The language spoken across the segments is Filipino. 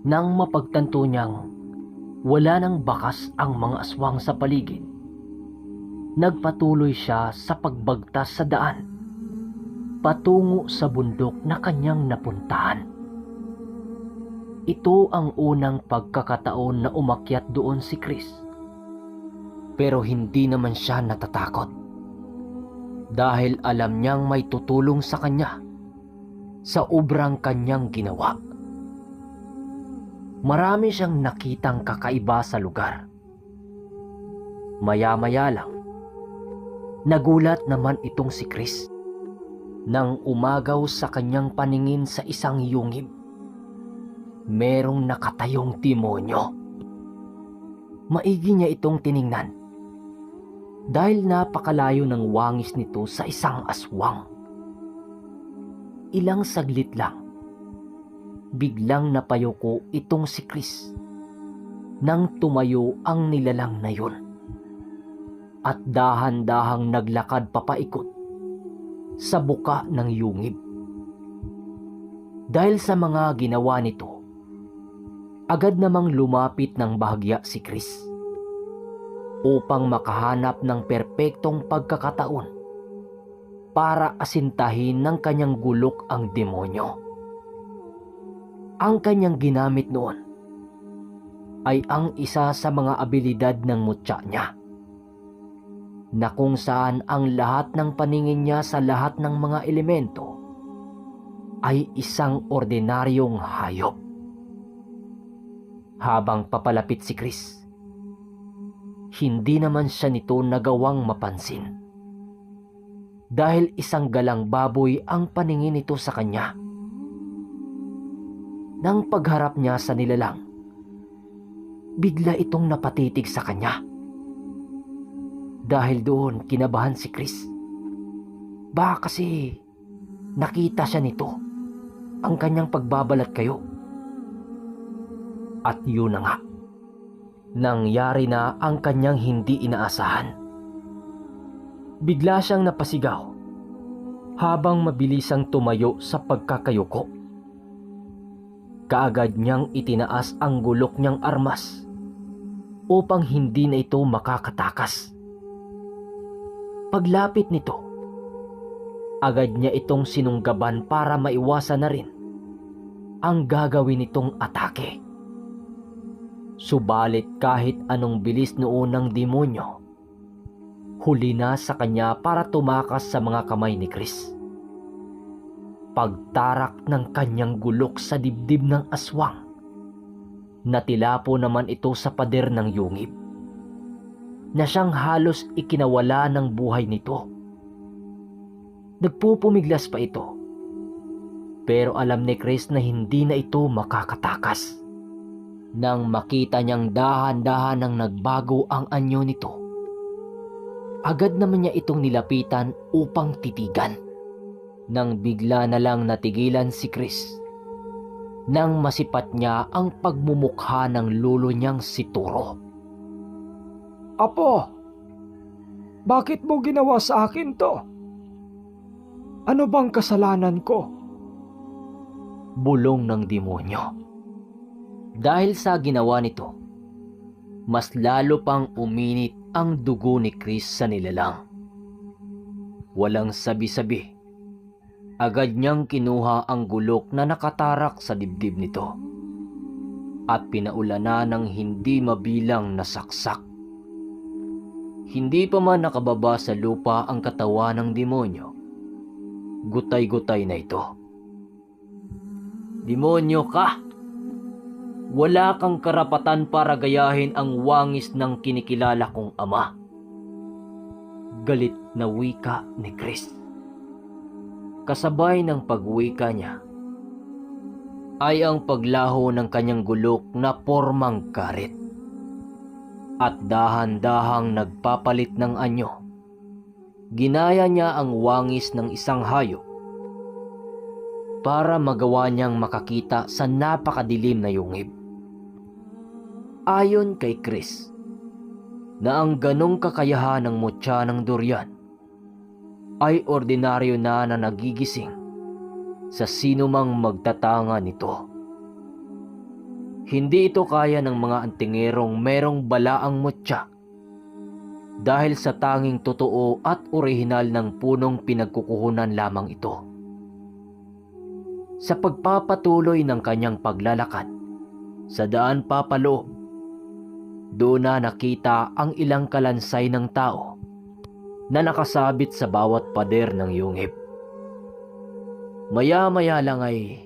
Nang mapagtanto niyang wala nang bakas ang mga aswang sa paligid, nagpatuloy siya sa pagbagtas sa daan patungo sa bundok na kanyang napuntahan. Ito ang unang pagkakataon na umakyat doon si Chris. Pero hindi naman siya natatakot dahil alam niyang may tutulong sa kanya sa obrang kanyang ginawa. Marami siyang nakitang kakaiba sa lugar. Maya-maya lang, nagulat naman itong si Chris nang umagaw sa kanyang paningin sa isang yungib. Merong nakatayong demonyo. Maigi niya itong tiningnan dahil napakalayo ng wangis nito sa isang aswang. Ilang saglit lang, biglang napayuko itong si Chris nang tumayo ang nilalang na yun at dahan-dahang naglakad papaikot sa buka ng yungib. Dahil sa mga ginawa nito, agad namang lumapit ng bahagya si Chris upang makahanap ng perpektong pagkakataon para asintahin ng kanyang gulok ang demonyo. Ang kanyang ginamit noon ay ang isa sa mga abilidad ng mutya niya, na kung saan ang lahat ng paningin niya sa lahat ng mga elemento ay isang ordinaryong hayop. Habang papalapit si Chris, hindi naman siya nito nagawang mapansin dahil isang galang baboy ang paningin nito sa kanya. Nang pagharap niya sa nilalang, bigla itong napatitig sa kanya. Dahil doon kinabahan si Chris. Baka kasi nakita siya nito ang kanyang pagbabalat kayo. At yun na nga, nangyari na ang kanyang hindi inaasahan. Bigla siyang napasigaw habang mabilisang tumayo sa pagkakayuko. Kaagad niyang itinaas ang gulok niyang armas upang hindi na ito makakatakas. Paglapit nito, agad niya itong sinunggaban para maiwasan na rin ang gagawin nitong atake. Subalit kahit anong bilis noon ng demonyo, huli na sa kanya para tumakas sa mga kamay ni Chris. Pagtarak ng kanyang gulok sa dibdib ng aswang, natilapo naman ito sa pader ng yungib, na siyang halos ikinawala ng buhay nito. Nagpupumiglas pa ito, pero alam ni Chris na hindi na ito makakatakas. Nang makita niyang dahan-dahan nang nagbago ang anyo nito, agad naman niya itong nilapitan upang titigan. Nang bigla na lang natigilan si Chris nang masipat niya ang pagmumukha ng lolo niyang si Turo. Apo, bakit mo ginawa sa akin to? Ano bang kasalanan ko? Bulong ng demonyo. Dahil sa ginawa nito, mas lalo pang uminit ang dugo ni Chris sa nilalang. Walang sabi-sabi, agad niyang kinuha ang gulok na nakatarak sa dibdib nito at pinaulanan ng hindi mabilang na saksak. Hindi pa man nakababa sa lupa ang katawan ng demonyo, gutay-gutay na ito. Demonyo ka! Wala kang karapatan para gayahin ang wangis ng kinikilala kong ama. Galit na wika ni Chris. Kasabay ng pagwika niya ay ang paglaho ng kanyang gulok na pormang karet. At dahan-dahang nagpapalit ng anyo, ginaya niya ang wangis ng isang hayop para magawa niyang makakita sa napakadilim na yungib. Ayon kay Chris, na ang ganong kakayahan ng mutya ng durian ay ordinaryo na nagigising sa sinumang magtatanga nito. Hindi ito kaya ng mga antingerong merong balaang mutya dahil sa tanging totoo at orihinal ng punong pinagkukuhunan lamang ito. Sa pagpapatuloy ng kanyang paglalakad sa daan papaloob, doon na nakita ang ilang kalansay ng tao na nakasabit sa bawat pader ng yungib. Maya-maya lang ay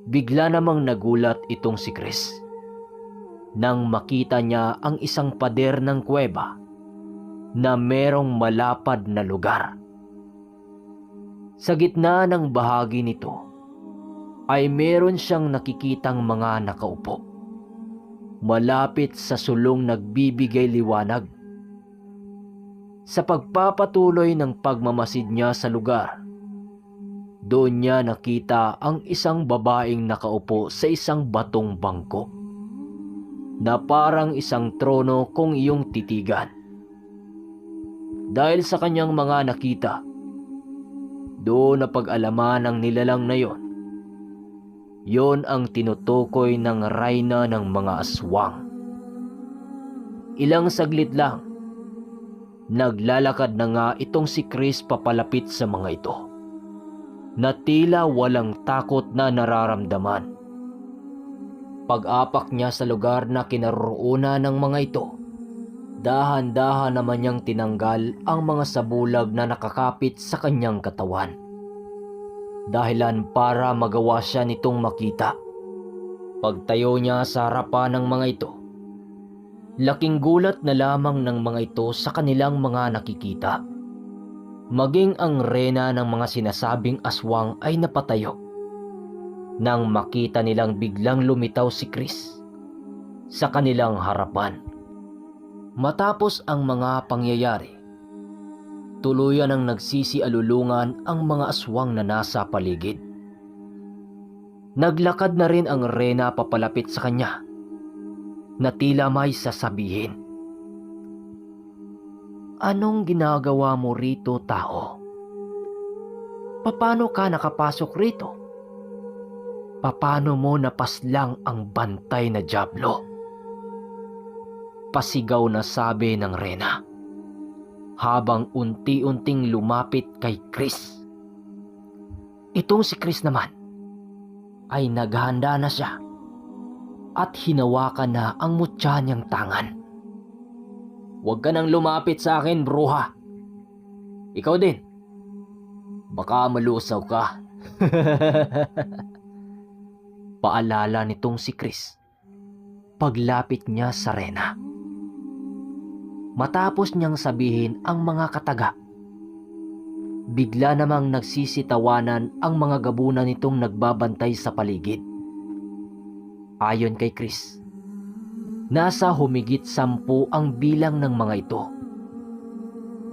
bigla namang nagulat itong si Chris nang makita niya ang isang pader ng kuweba na merong malapad na lugar. Sa gitna ng bahagi nito ay meron siyang nakikitang mga nakaupo malapit sa sulong nagbibigay liwanag. Sa pagpapatuloy ng pagmamasid niya sa lugar, doon niya nakita ang isang babaeng nakaupo sa isang batong bangko na parang isang trono kung iyong titigan. Dahil sa kanyang mga nakita, doon na pag-alaman ng nilalang na yon ang tinutukoy ng reyna ng mga aswang. Ilang saglit lang, naglalakad na nga itong si Chris papalapit sa mga ito, na tila walang takot na nararamdaman. Pag-apak niya sa lugar na kinaroroonan ng mga ito, dahan-dahan naman niyang tinanggal ang mga sabulag na nakakapit sa kanyang katawan. Dahilan para magawa siya nitong makita. Pagtayo niya sa harapan ng mga ito, laking gulat na lamang ng mga ito sa kanilang mga nakikita. Maging ang reyna ng mga sinasabing aswang ay napatayo nang makita nilang biglang lumitaw si Chris sa kanilang harapan. Matapos ang mga pangyayari, tuluyan ang nagsisialulungan ang mga aswang na nasa paligid. Naglakad na rin ang reyna papalapit sa kanya na tila may sasabihin. "Anong ginagawa mo rito, tao? Paano ka nakapasok rito? Paano mo napaslang ang bantay na dyablo?" Pasigaw na sabi ng reyna habang unti-unting lumapit kay Chris. Itong si Chris naman ay naghahanda na siya at hinawakan na ang mutya niyang tangan. "Huwag ka nang lumapit sa akin, bruha. Ikaw din. Baka malusaw ka." Paalala nitong si Chris paglapit niya sa reyna. Matapos niyang sabihin ang mga kataga, bigla namang nagsisitawanan ang mga gabunan nitong nagbabantay sa paligid. Ayon kay Chris, nasa humigit 10 ang bilang ng mga ito.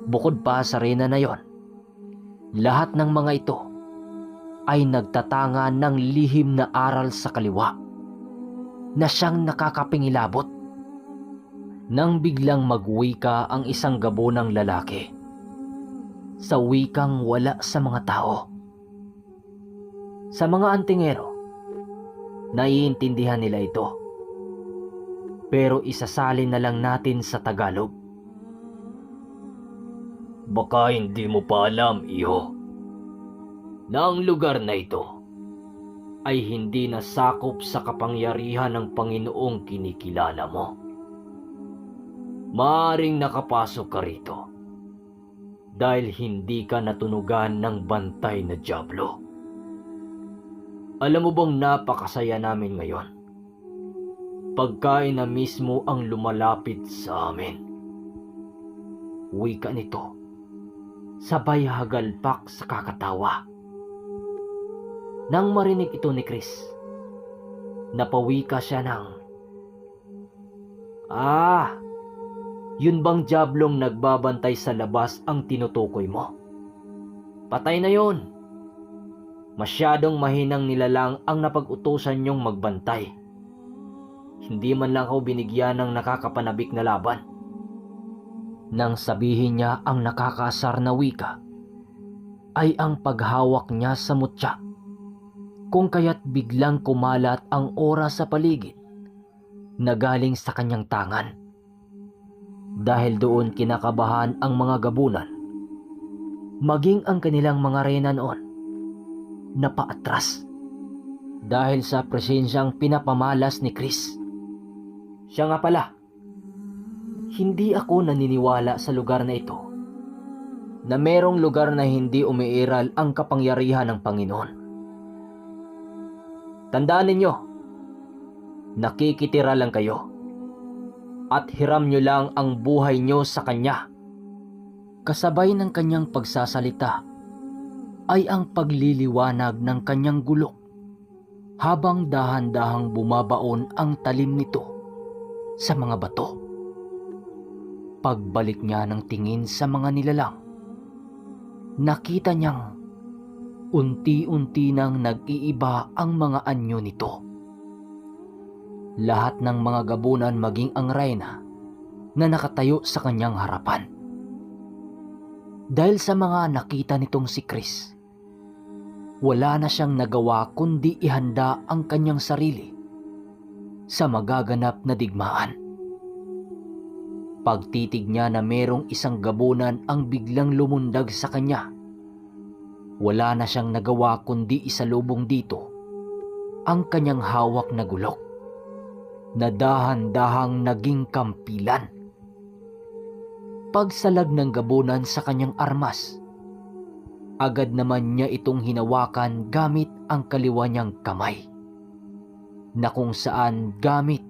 Bukod pa sa reyna na yon, lahat ng mga ito ay nagtatanga ng lihim na aral sa kaliwa na siyang nakakapingilabot. Nang biglang magwika ang isang gabonang lalaki sa wikang wala sa mga tao. Sa mga antingero, naiintindihan nila ito. Pero isasalin na lang natin sa Tagalog. "Baka hindi mo pa alam, iho, na ang lugar na ito ay hindi nasakop sa kapangyarihan ng Panginoong kinikilala mo. Maaring nakapasok ka rito dahil hindi ka natunugan ng bantay na dyablo. Alam mo bang napakasaya namin ngayon pagkain na mismo ang lumalapit sa amin?" Wika nito, sabay hagalpak sa kakatawa. Nang marinig ito ni Chris, napawika siya ng, "Yun bang diablong nagbabantay sa labas ang tinutukoy mo? Patay na yun. Masyadong mahinang nilalang ang napag-utusan niyong magbantay. Hindi man lang ako binigyan ng nakakapanabik na laban." Nang sabihin niya ang nakakaasar na wika, ay ang paghawak niya sa mutya kung kaya't biglang kumalat ang oras sa paligid na galing sa kanyang tangan. Dahil doon kinakabahan ang mga gabunan, maging ang kanilang mga reyna noon na paatras dahil sa presensyang pinapamalas ni Chris. Siya nga pala, hindi ako naniniwala sa lugar na ito na merong lugar na hindi umiiral ang kapangyarihan ng Panginoon. Tandaan ninyo, nakikitira lang kayo at hiram nyo lang ang buhay nyo sa Kanya. Kasabay ng Kanyang pagsasalita ay ang pagliliwanag ng Kanyang gulok habang dahan-dahang bumabaon ang talim nito sa mga bato. Pagbalik niya ng tingin sa mga nilalang, nakita niyang unti-unti nang nag-iiba ang mga anyo nito. Lahat ng mga gabunan maging ang reyna na nakatayo sa kanyang harapan. Dahil sa mga nakita nitong si Chris, wala na siyang nagawa kundi ihanda ang kanyang sarili sa magaganap na digmaan. Pagtitig niya na merong isang gabunan ang biglang lumundag sa kanya, wala na siyang nagawa kundi isalubong dito ang kanyang hawak na gulok na dahan-dahang naging kampilan. Pagsalag ng gabunan sa kanyang armas, agad naman niya itong hinawakan gamit ang kaliwa niyang kamay, na kung saan gamit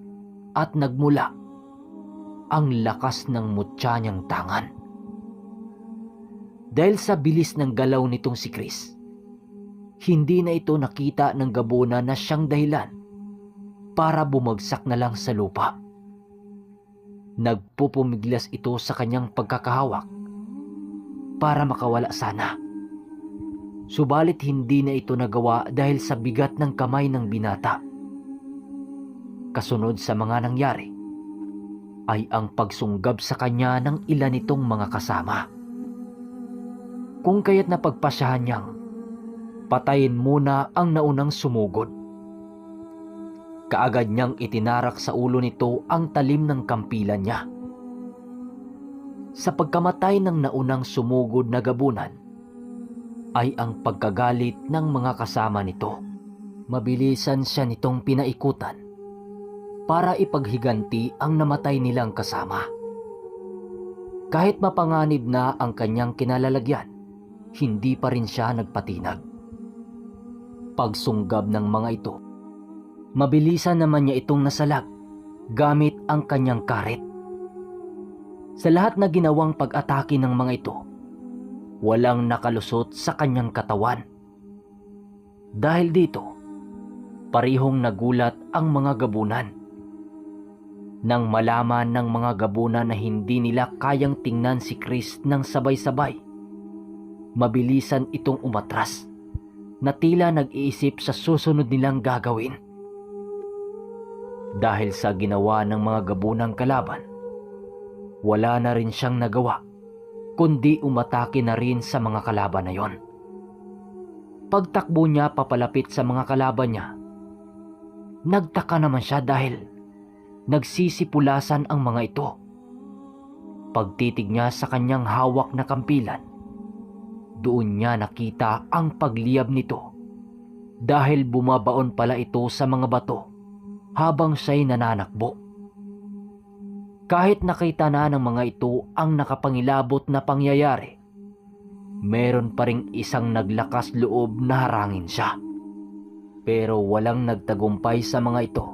at nagmula ang lakas ng mutya niyang tangan. Dahil sa bilis ng galaw nitong si Chris, hindi na ito nakita ng gabunan na siyang dahilan para bumagsak na lang sa lupa. Nagpupumiglas ito sa kanyang pagkakahawak para makawala sana. Subalit hindi na ito nagawa dahil sa bigat ng kamay ng binata. Kasunod sa mga nangyari ay ang pagsunggab sa kanya ng ilan nitong mga kasama. Kung kaya't napagpasyahan niyang patayin muna ang naunang sumugod. Kaagad niyang itinarak sa ulo nito ang talim ng kampilan niya. Sa pagkamatay ng naunang sumugod na gabunan ay ang pagkagalit ng mga kasama nito. Mabilisan siya nitong pinaikutan para ipaghiganti ang namatay nilang kasama. Kahit mapanganib na ang kanyang kinalalagyan, hindi pa rin siya nagpatinag. Pagsunggab ng mga ito, mabilisan naman niya itong nasalag gamit ang kanyang karet. Sa lahat na ginawang pag-atake ng mga ito, walang nakalusot sa kanyang katawan. Dahil dito, parihong nagulat ang mga gabunan. Nang malaman ng mga gabunan na hindi nila kayang tingnan si Chris ng sabay-sabay, mabilisan itong umatras na tila nag-iisip sa susunod nilang gagawin. Dahil sa ginawa ng mga gabunang kalaban, wala na rin siyang nagawa kundi umatake na rin sa mga kalaban na yon. Pagtakbo niya papalapit sa mga kalaban niya, nagtaka naman siya dahil nagsisipulasan ang mga ito. Pagtitig niya sa kanyang hawak na kampilan, doon niya nakita ang pagliyab nito dahil bumabaon pala ito sa mga bato habang siya'y nananakbo. Kahit nakita na ng mga ito ang nakapangilabot na pangyayari, meron pa ring isang naglakas loob na harangin siya. Pero walang nagtagumpay sa mga ito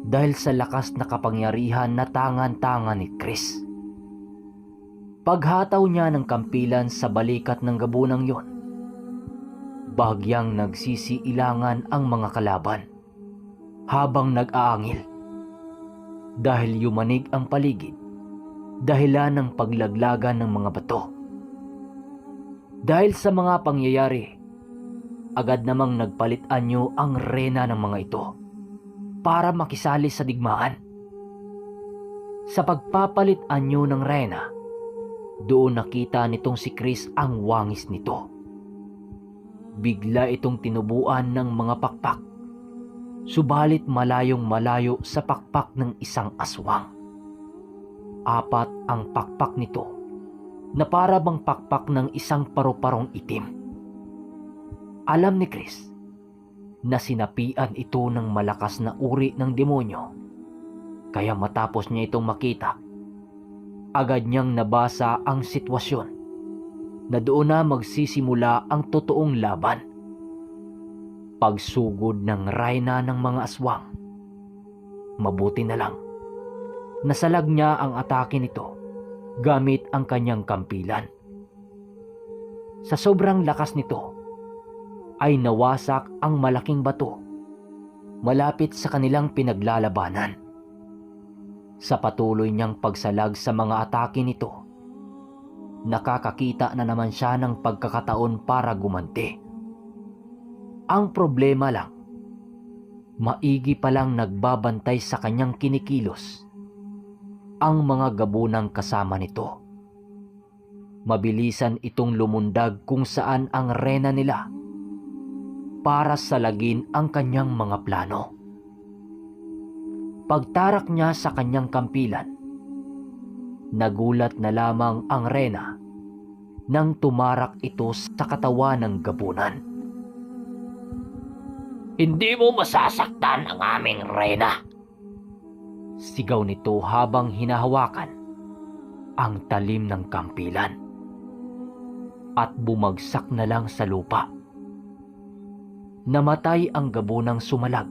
dahil sa lakas na kapangyarihan na tangan-tangan ni Chris. Paghataw niya ng kampilan sa balikat ng gabunang yon, bahagyang nagsisiilangan ang mga kalaban habang nag-aangil dahil yumanig ang paligid dahilan ng paglaglagan ng mga bato. Dahil sa mga pangyayari, agad namang nagpalit anyo ang reyna ng mga ito para makisali sa digmaan. Sa pagpapalit anyo ng reyna, doon nakita nitong si Chris ang wangis nito. bigla itong tinubuan ng mga pakpak. Subalit malayong malayo sa pakpak ng isang aswang. 4 ang pakpak nito na para bang pakpak ng isang paru-parong itim. Alam ni Chris na sinapian ito ng malakas na uri ng demonyo. Kaya matapos niya itong makita, agad niyang nabasa ang sitwasyon na doon na magsisimula ang totoong laban. Pagsugod ng reyna ng mga aswang. Mabuti na lang, nasalag niya ang atake nito gamit ang kanyang kampilan. Sa sobrang lakas nito, ay nawasak ang malaking bato malapit sa kanilang pinaglalabanan. Sa patuloy niyang pagsalag sa mga atake nito, nakakakita na naman siya ng pagkakataon para gumanti. Ang problema lang, maigi palang nagbabantay sa kanyang kinikilos ang mga gabunang kasama nito. Mabilisan itong lumundag kung saan ang reyna nila para salagin ang kanyang mga plano. Pagtarak niya sa kanyang kampilan, nagulat na lamang ang reyna nang tumarak ito sa katawan ng gabunan. "Hindi mo masasaktan ang aming reyna!" Sigaw nito habang hinahawakan ang talim ng kampilan at bumagsak na lang sa lupa. Namatay ang gabunang sumalag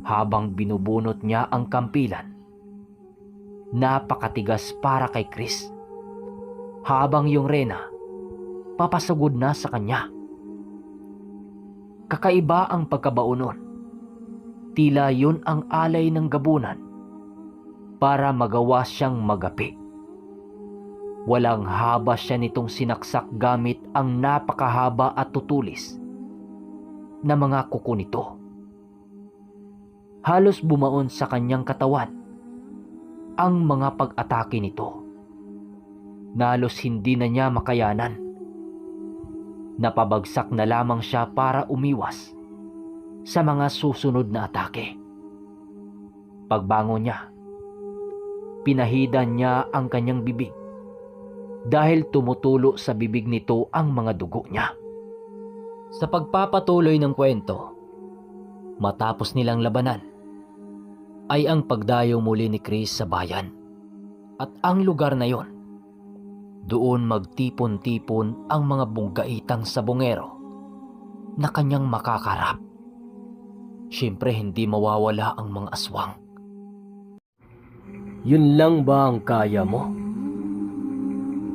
habang binubunot niya ang kampilan. Napakatigas para kay Chris, habang yung reyna papasugod na sa kanya. Kakaiba ang pagkabaunon. Tila yun ang alay ng gabunan para magawa siyang magapi. Walang haba siya nitong sinaksak gamit ang napakahaba at tutulis na mga kuko nito. Halos bumaon sa kanyang katawan ang mga pag-atake nito. Nalos hindi na niya makayanan. Napabagsak na lamang siya para umiwas sa mga susunod na atake. Pagbangon niya, pinahidan niya ang kanyang bibig dahil tumutulo sa bibig nito ang mga dugo niya. Sa pagpapatuloy ng kwento, matapos nilang labanan, ay ang pagdayo muli ni Chris sa bayan. At ang lugar na yon, doon magtipon-tipon ang mga bunggaitang sabongero na kanyang makakarap. Siyempre hindi mawawala ang mga aswang. Yun lang ba ang kaya mo?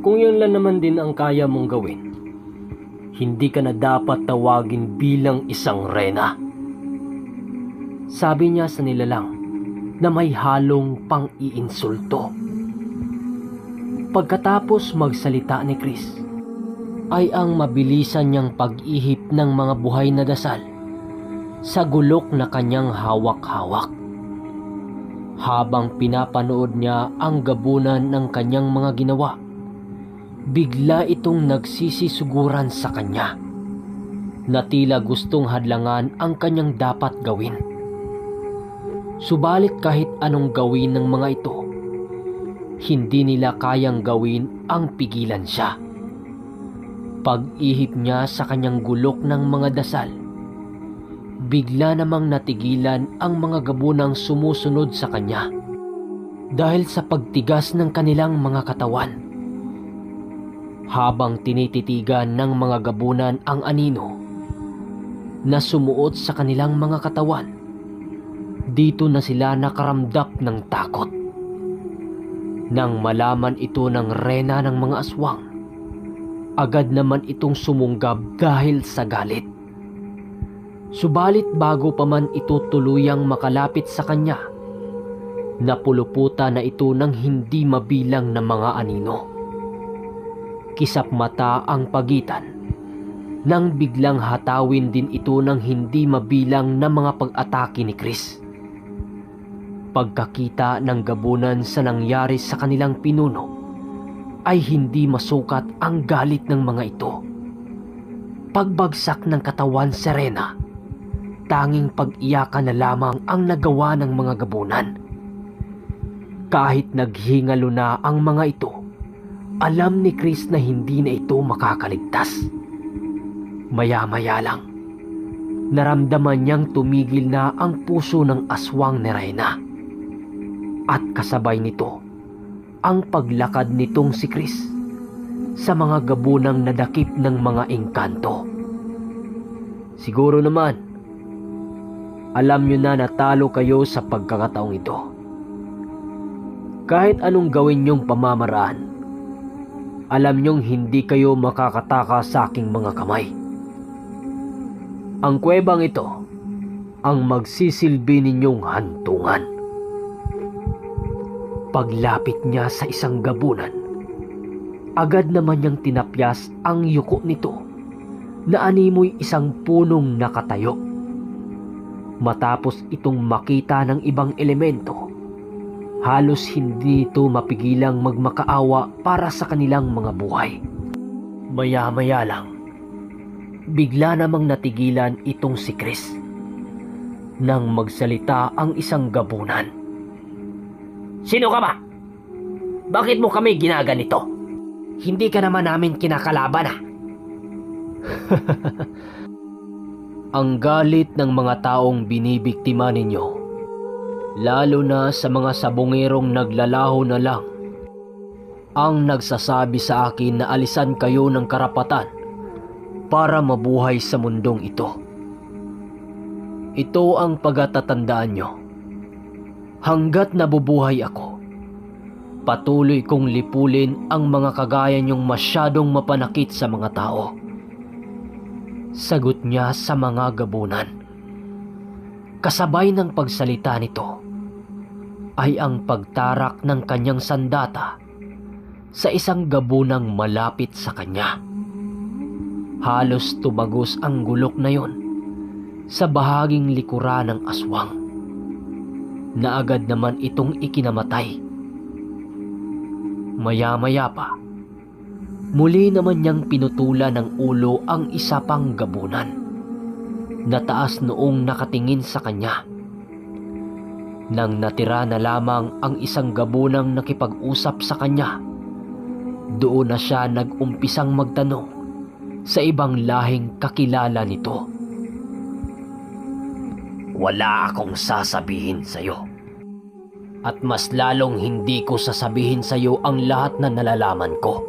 Kung yun lang naman din ang kaya mong gawin, hindi ka na dapat tawagin bilang isang reyna. Sabi niya sa nilalang na may halong pang-iinsulto. Pagkatapos magsalita ni Chris, ay ang mabilisan niyang pag-ihip ng mga buhay na dasal sa gulok na kanyang hawak-hawak. Habang pinapanood niya ang gabunan ng kanyang mga ginawa, bigla itong nagsisisuguran sa kanya na tila gustong hadlangan ang kanyang dapat gawin. Subalit kahit anong gawin ng mga ito, hindi nila kayang gawin ang pigilan siya. Pag-ihip niya sa kanyang gulok ng mga dasal, bigla namang natigilan ang mga gabunang sumusunod sa kanya dahil sa pagtigas ng kanilang mga katawan. Habang tinititigan ng mga gabunan ang anino na sumuot sa kanilang mga katawan, dito na sila nakaramdap ng takot. Nang malaman ito ng reyna ng mga aswang, agad naman itong sumunggab dahil sa galit. Subalit bago pa man ito tuluyang makalapit sa kanya, napuluputan na ito ng hindi mabilang na mga anino. Kisap mata ang pagitan nang biglang hatawin din ito ng hindi mabilang na mga pag-atake ni Chris. Pagkakita ng gabunan sa nangyari sa kanilang pinuno, ay hindi masukat ang galit ng mga ito. pagbagsak ng katawan si Rena, tanging pag-iyakan na lamang ang nagawa ng mga gabunan. Kahit naghingalo na ang mga ito, alam ni Chris na hindi na ito makakaligtas. Maya-maya lang, naramdaman niyang tumigil na ang puso ng aswang ni Rena. At kasabay nito, ang paglakad nitong si Chris sa mga gabunang nadakip ng mga engkanto. Siguro naman, alam niyo na natalo kayo sa pagkakataong ito. Kahit anong gawin niyong pamamaraan, alam niyong hindi kayo makakatakas sa aking mga kamay. Ang kuwebang ito ang magsisilbi ninyong hantungan. Paglapit niya sa isang gabunan, agad naman niyang tinapyas ang yuko nito na animoy isang punong nakatayo. Matapos itong makita ng ibang elemento, halos hindi ito mapigilang magmakaawa para sa kanilang mga buhay. Maya-maya lang, bigla namang natigilan itong si Chris nang magsalita ang isang gabunan. Sino ka ba? Bakit mo kami ginaganito? Hindi ka naman namin kinakalaban ah. Ang galit ng mga taong binibiktima ninyo, lalo na sa mga sabongerong naglalaho na lang, ang nagsasabi sa akin na alisan kayo ng karapatan para mabuhay sa mundong ito. Ito ang pagtatatandaan nyo. Hanggat nabubuhay ako, patuloy kong lipulin ang mga kagaya niyong masyadong mapanakit sa mga tao. Sagot niya sa mga gabunan. Kasabay ng pagsalita nito ay ang pagtarak ng kanyang sandata sa isang gabunang malapit sa kanya. Halos tumagos ang gulok na yon sa bahaging likuran ng aswang, na agad naman itong ikinamatay. Maya-maya pa, muli naman niyang pinutulan ng ulo ang isa pang gabunan na taas noong nakatingin sa kanya. Nang natira na lamang ang isang gabunang nakipag-usap sa kanya, doon na siya nag-umpisang magtanong sa ibang lahing kakilala nito. Wala akong sasabihin sa'yo. At mas lalong hindi ko sasabihin sa'yo ang lahat na nalalaman ko.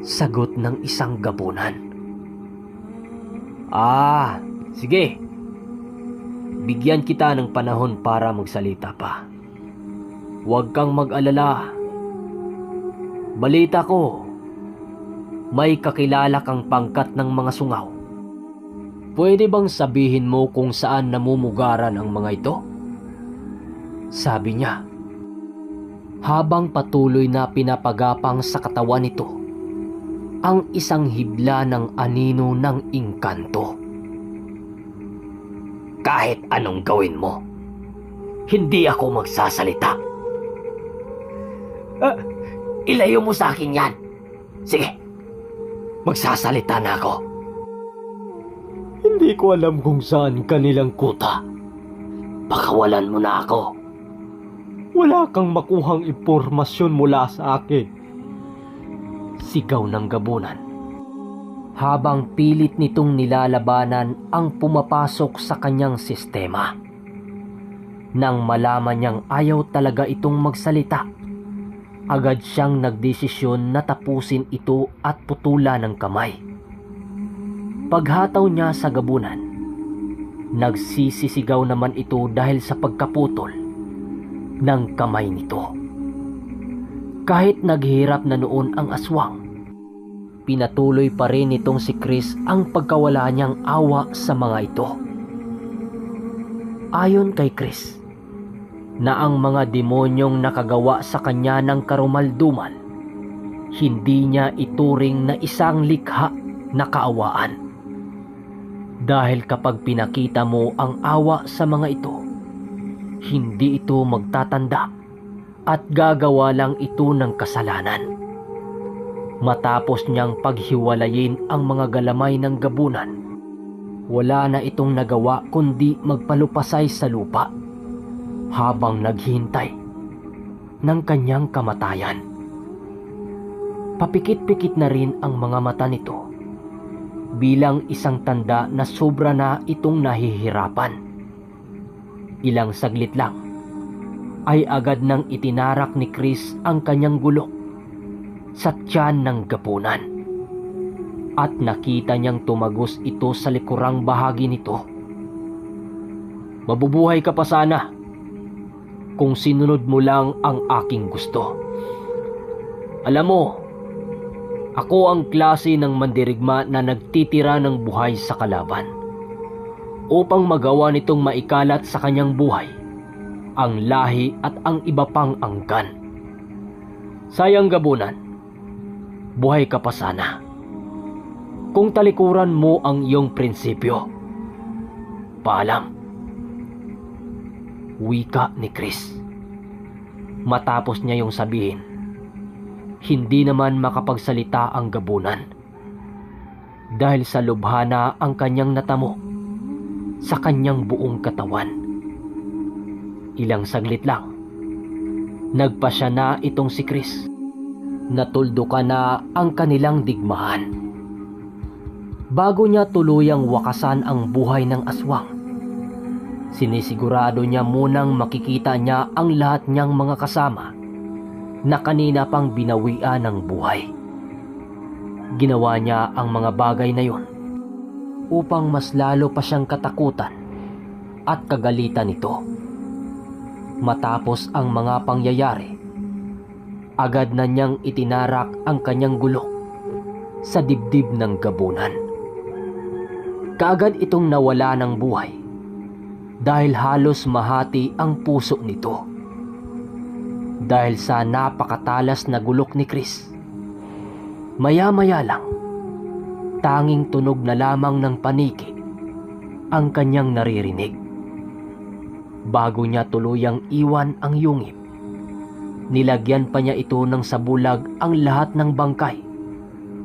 Sagot ng isang gabunan. Sige. Bigyan kita ng panahon para magsalita pa. Huwag kang mag-alala. Balita ko, may kakilala kang pangkat ng mga sungaw. Pwede bang sabihin mo kung saan namumugaran ang mga ito? Sabi niya, habang patuloy na pinapagapang sa katawan nito ang isang hibla ng anino ng engkanto. Kahit anong gawin mo, hindi ako magsasalita. Ilayo mo sa akin yan. Sige, magsasalita na ako. Hindi ko alam kung saan kanilang kuta. Pakawalan mo na ako. Wala kang makuhang impormasyon mula sa akin. Sigaw ng gabunan, habang pilit nitong nilalabanan ang pumapasok sa kanyang sistema. Nang malaman niyang ayaw talaga itong magsalita, agad siyang nagdesisyon na tapusin ito at putulan ng kamay. Paghataw niya sa gabunan, nagsisisigaw naman ito dahil sa pagkaputol ng kamay nito. Kahit naghihirap na noon ang aswang, pinatuloy pa rin nitong si Chris ang pagkawala niyang awa sa mga ito. Ayon kay Chris, na ang mga demonyong nakagawa sa kanya ng karumaldumal, hindi niya ituring na isang likha na kaawaan. Dahil kapag pinakita mo ang awa sa mga ito, hindi ito magtatanda at gagawa lang ito ng kasalanan. Matapos niyang paghiwalayin ang mga galamay ng gabunan, wala na itong nagawa kundi magpalupasay sa lupa habang naghihintay ng kanyang kamatayan. Papikit-pikit na rin ang mga mata nito bilang isang tanda na sobra na itong nahihirapan. Ilang saglit lang ay agad nang itinarak ni Chris ang kanyang gulok sa tiyan ng gapunan at nakita niyang tumagos ito sa likurang bahagi nito. Mabubuhay ka pa sana kung sinunod mo lang ang aking gusto. Alam mo, ako ang klase ng mandirigma na nagtitira ng buhay sa kalaban upang magawa nitong maikalat sa kanyang buhay ang lahi at ang iba pang angkan. Sayang gabunan, buhay ka pa sana kung talikuran mo ang iyong prinsipyo. Paalam. Wika ni Chris. Matapos niya yung sabihin, hindi naman makapagsalita ang gabunan dahil sa lubhana ang kanyang natamo sa kanyang buong katawan. Ilang saglit lang, nagpasya na itong si Chris. Natuldukan na ang kanilang digmaan. Bago niya tuluyang wakasan ang buhay ng aswang, sinisigurado niya munang makikita niya ang lahat niyang mga kasama na kanina pang binawian ng buhay. Ginawa niya ang mga bagay na yon upang mas lalo pa siyang katakutan at kagalitan nito. Matapos ang mga pangyayari, agad na niyang itinarak ang kanyang gulok sa dibdib ng gabunan. Kaagad itong nawala ng buhay dahil halos mahati ang puso nito. Dahil sa napakatalas na gulok ni Chris, maya-maya lang, tanging tunog na lamang ng paniki ang kanyang naririnig. Bago niya tuluyang iwan ang yungib, nilagyan pa niya ito ng sabulag ang lahat ng bangkay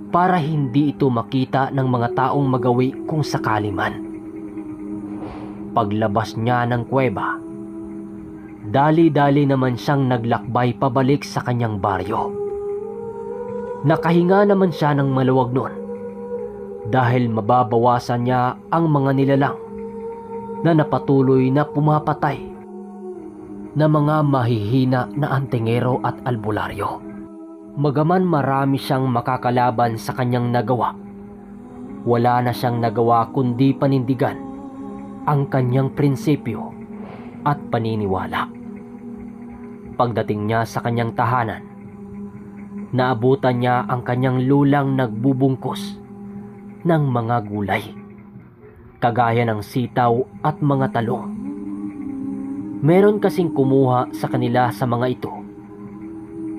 para hindi ito makita ng mga taong magawi kung sakali man. Paglabas niya ng kuweba, dali-dali naman siyang naglakbay pabalik sa kanyang baryo. Nakahinga naman siya ng maluwag noon dahil mababawasan niya ang mga nilalang na napatuloy na pumapatay na mga mahihina na antingero at albularyo. Magaman marami siyang makakalaban sa kanyang nagawa, wala na siyang nagawa kundi panindigan ang kanyang prinsipyo at paniniwala. Pagdating niya sa kanyang tahanan, naabutan niya ang kanyang lulang nagbubungkos ng mga gulay, kagaya ng sitaw at mga talong. Meron kasing kumuha sa kanila sa mga ito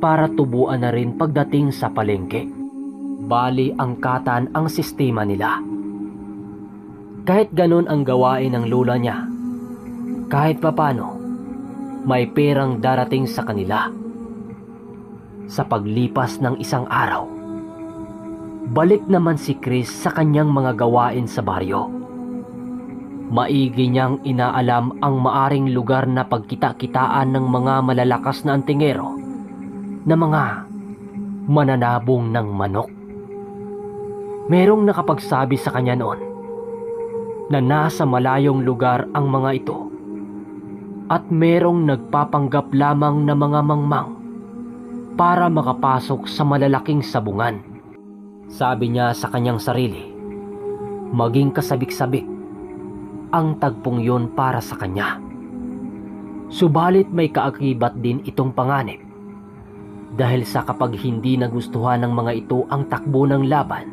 para tubuan na rin pagdating sa palengke. Bali angkatan ang sistema nila. Kahit ganun ang gawain ng lola niya, kahit papano, may perang darating sa kanila. Sa paglipas ng isang araw, balik naman si Chris sa kanyang mga gawain sa baryo. Maigi niyang inaalam ang maaring lugar na pagkita-kitaan ng mga malalakas na antingero na mga mananabong ng manok. Merong nakapagsabi sa kanya noon na nasa malayong lugar ang mga ito at merong nagpapanggap lamang na mga mangmang para makapasok sa malalaking sabungan. Sabi niya sa kanyang sarili, maging kasabik-sabik ang tagpong yun para sa kanya. Subalit may kaakibat din itong panganib dahil sa kapag hindi nagustuhan ng mga ito ang takbo ng laban,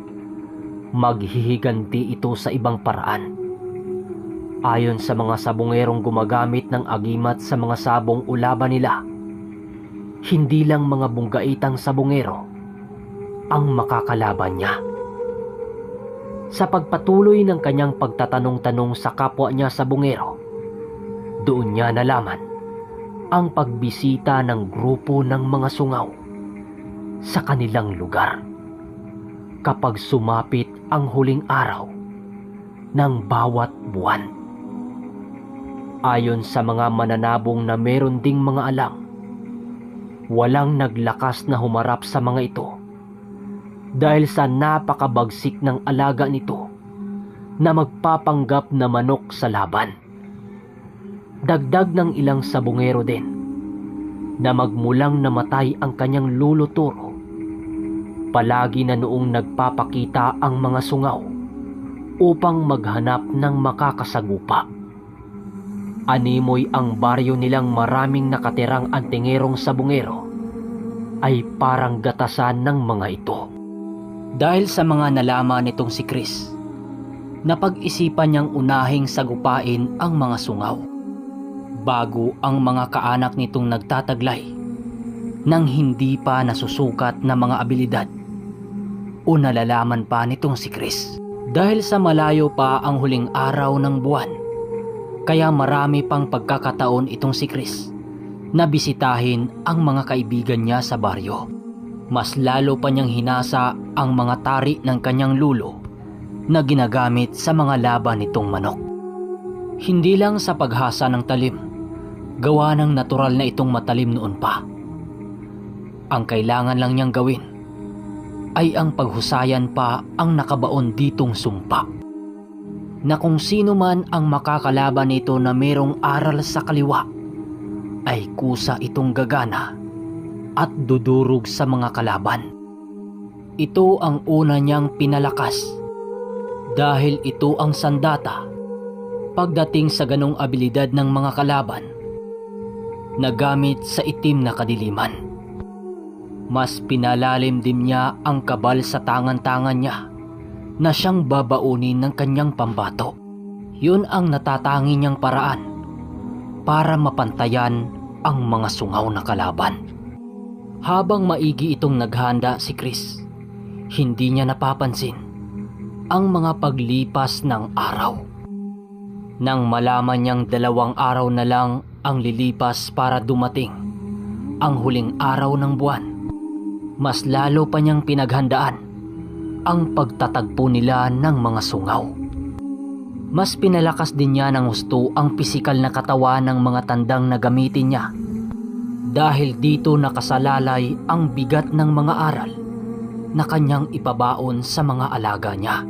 maghihiganti ito sa ibang paraan. Ayon sa mga sabungerong gumagamit ng agimat sa mga sabong o laban nila, hindi lang mga bunggaitang sabungero ang makakalaban niya. Sa pagpatuloy ng kanyang pagtatanong-tanong sa kapwa niya sabungero, doon niya nalaman ang pagbisita ng grupo ng mga sungaw sa kanilang lugar. kapag sumapit ang huling araw ng bawat buwan. Ayon sa mga mananabong na meron ding mga alam, walang naglakas na humarap sa mga ito dahil sa napakabagsik ng alaga nito na magpapanggap na manok sa laban. Dagdag ng ilang sabungero din na magmulang namatay ang kanyang luluturo, palagi na noong nagpapakita ang mga sungaw upang maghanap ng makakasagupa. Animoy ang baryo nilang maraming nakatirang antingerong sabungero ay parang gatasan ng mga ito. Dahil sa mga nalaman nitong si Chris, napag-isipan niyang unahing sagupain ang mga sungaw bago ang mga kaanak nitong nagtataglay ng hindi pa nasusukat na mga abilidad o nalalaman pa nitong si Chris. Dahil sa malayo pa ang huling araw ng buwan, kaya marami pang pagkakataon itong si Chris na bisitahin ang mga kaibigan niya sa baryo. Mas lalo pa niyang hinasa ang mga tari ng kanyang lulo na ginagamit sa mga laban nitong manok. Hindi lang sa paghasa ng talim, gawa ng natural na itong matalim noon pa. Ang kailangan lang niyang gawin ay ang paghusayan pa ang nakabaon ditong sumpa, na kung sino man ang makakalaban nito na merong aral sa kaliwa ay kusa itong gagana at dudurog sa mga kalaban. Ito ang una niyang pinalakas dahil ito ang sandata pagdating sa ganong abilidad ng mga kalaban na gamit sa itim na kadiliman. Mas pinalalim din niya ang kabal sa tangan-tangan niya na siyang babaunin ng kanyang pambato. Yun ang natatangi niyang paraan para mapantayan ang mga sungaw na kalaban. Habang maigi itong naghanda si Chris, hindi niya napapansin ang mga paglipas ng araw. Nang malaman niyang 2 araw na lang ang lilipas para dumating ang huling araw ng buwan, mas lalo pa niyang pinaghandaan ang pagtatagpo nila ng mga sungaw. Mas pinalakas din niya ng husto ang pisikal na katawan ng mga tandang na gamitin niya, dahil dito nakasalalay ang bigat ng mga aral na kanyang ipabaon sa mga alaga niya.